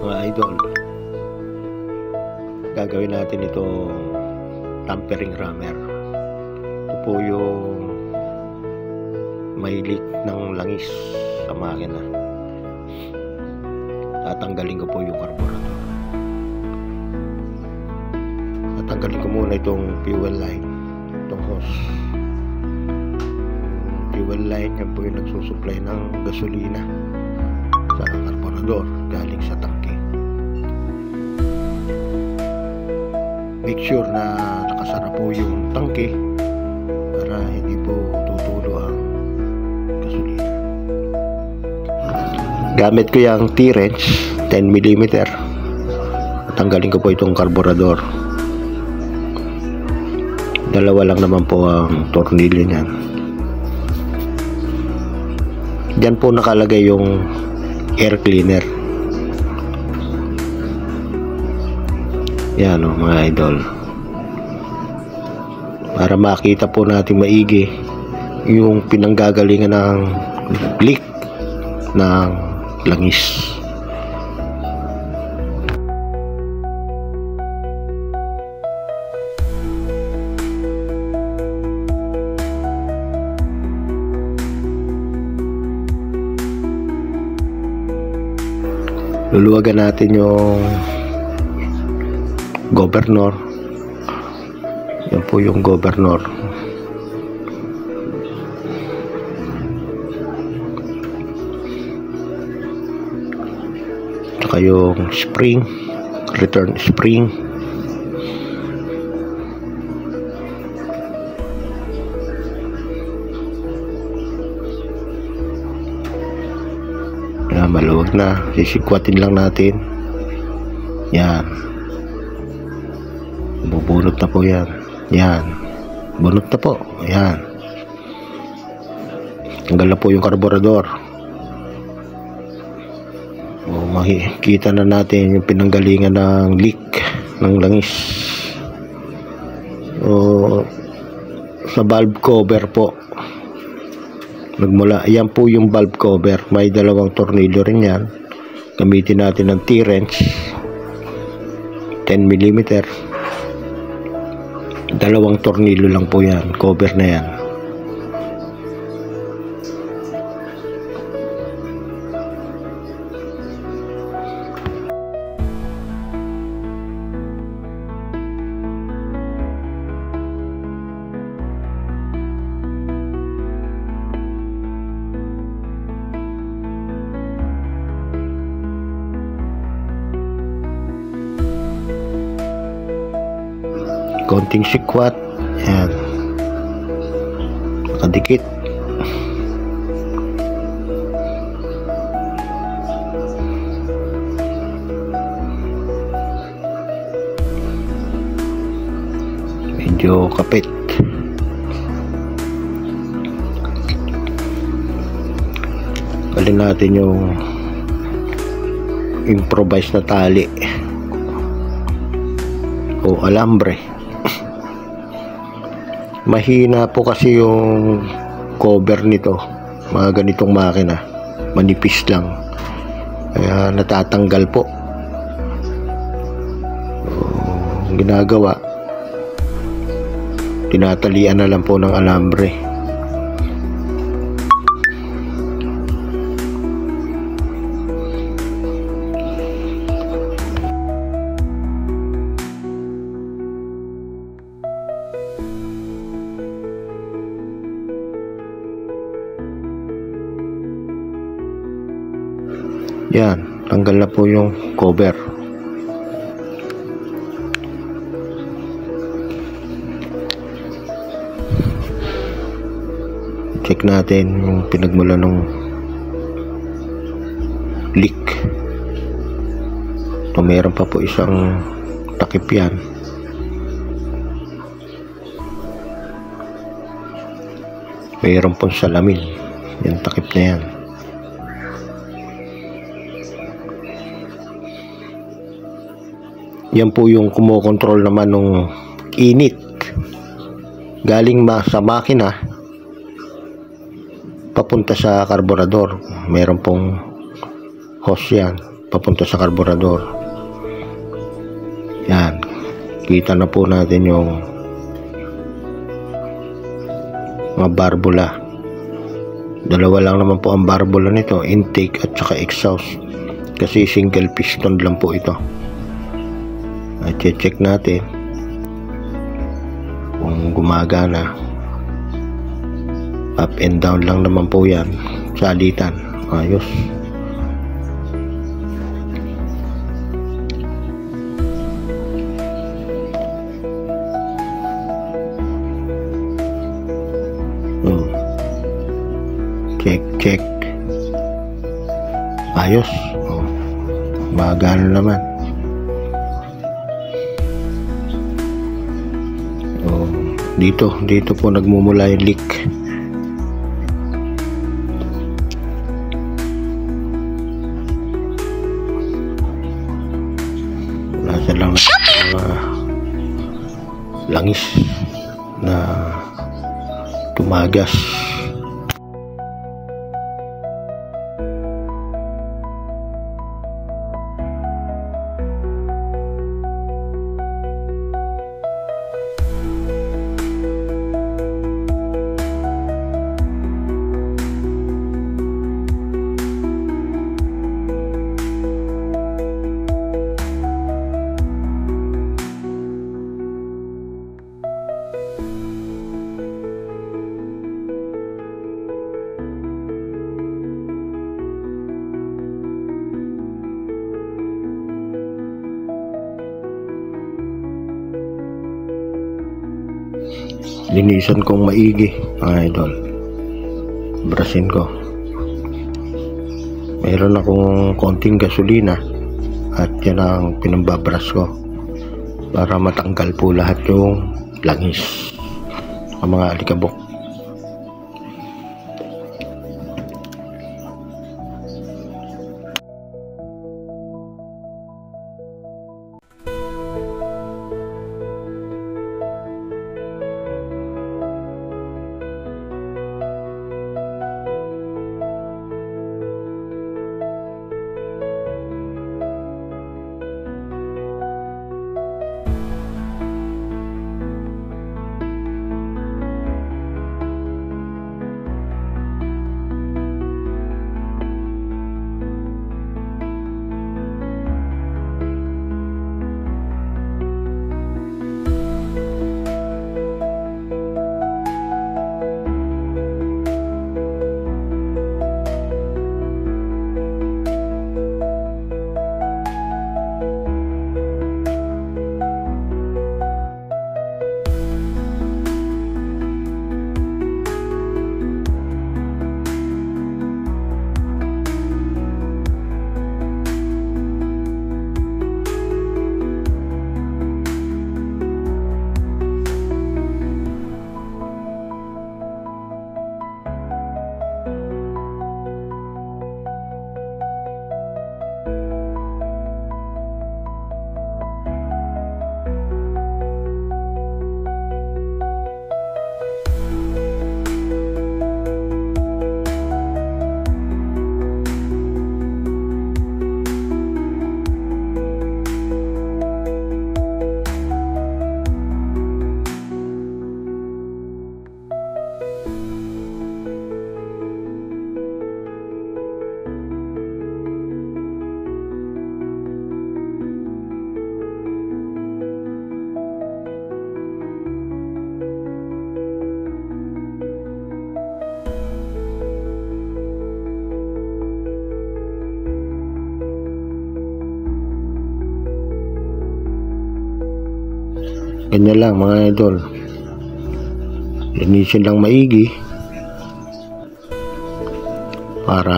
mga idol, gagawin natin itong tampering rammer. Ito po yung may leak ng langis sa makina. Tatanggalin ko po yung carburetor. Tatanggalin ko muna itong fuel line, itong hose. Fuel line, yan po yung nagsusupply ng gasolina sa carburetor galing sa tangke. Make sure na nakasara po yung tangke para hindi po tutulo ang gasolina. Gamit ko yung T-wrench 10mm. Tanggalin ko po itong carburetor. Dalawa lang naman po ang tornilyo niyan. Diyan po nakalagay yung air cleaner. Yan o mga idol, para makita po natin maigi yung pinanggagalingan ng leak ng langis. Luluwagan natin yung governor. Yan po yung governor. Tsaka yung spring, return spring. Yan, maluwag na. Sisikwatin lang natin. Yan. Bubunot na po yan. Yan. Bunot na po. Yan. Tanggal na po yung carburetor. Makikita na natin yung pinanggalingan ng leak ng langis. Sa valve cover po. Nagmula. Yan po yung valve cover. May dalawang tornilyo rin yan. Gamitin natin ng T-wrench 10mm. Dalawang tornilyo lang po yan, cover na yan. Konting sikwat. Ayan, nakadikit. Medyo kapit. Balin natin yung improvised na tali o alambre. Mahina po kasi yung cover nito, mga ganitong makina, manipis lang, kaya natatanggal po. Ginagawa, tinatalian na lang po ng alambre. Yan, tanggal na po yung cover. Check natin yung pinagmula ng leak. Ito, meron pa po isang takip yan. Meron pong salamin. Yan, takip na yan. Yan po yung kumokontrol naman ng init galing sa makina papunta sa carburetor. Meron pong hose yan. papunta sa karburador. Yan, kita na po natin yung mga barbula. Dalawa lang naman po ang barbula nito, intake at saka exhaust, kasi single piston lang po ito. At check natin kung gumagana. Up and down lang naman po yan, salitan. Ayos. Check. Ayos. Gumagana naman. Dito po nagmumula yung leak. Nasa lang mga langis na tumagas. Linisan kong maigi, mga idol. Brasin ko. Meron akong konting gasolina at yan ang pinambabras ko para matanggal po lahat yung langis, ang mga alikabok. Ganyan lang mga idol, linisin lang maigi para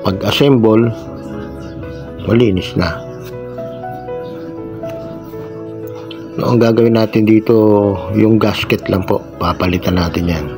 pag-assemble malinis na. Ang gagawin natin dito, yung gasket lang po, papalitan natin yan.